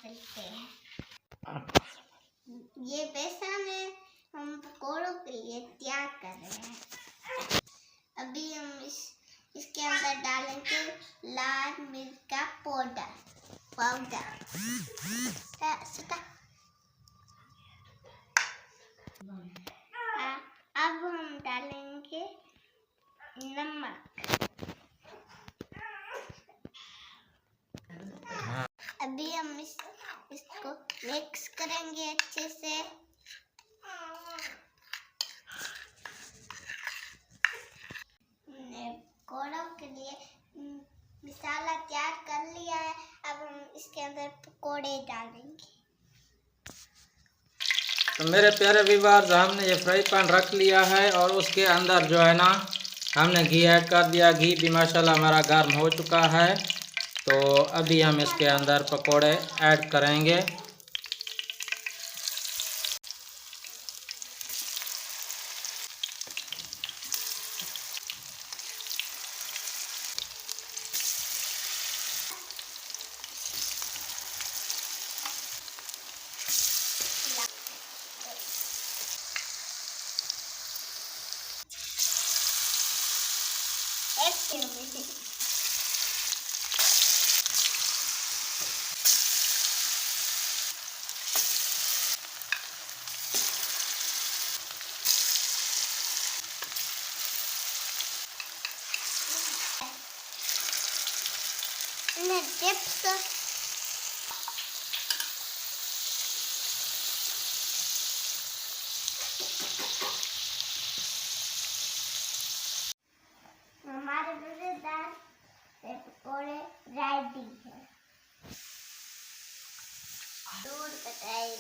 चलते हैं। ये बेसन है, हम पकौड़ों के लिए तैयार कर रहे हैं। अभी हम इसके अंदर डालेंगे लाल मिर्च का पाउडर। अब हम डालेंगे नमक। अभी हम इसको मिक्स करेंगे अच्छे से। पकौड़ों के लिए मसाला तैयार कर लिया है। अब हम इसके अंदर पकौड़े डालेंगे। तो मेरे प्यारे व्यूअर्स, हमने ये फ्राई पैन रख लिया है और उसके अंदर जो है ना हमने घी ऐड कर दिया। घी भी माशाल्लाह हमारा गर्म हो चुका है। तो अभी हम इसके अंदर पकोड़े ऐड करेंगे। हमारे मजेदार पकौड़े रेडी है। दूर बताइए।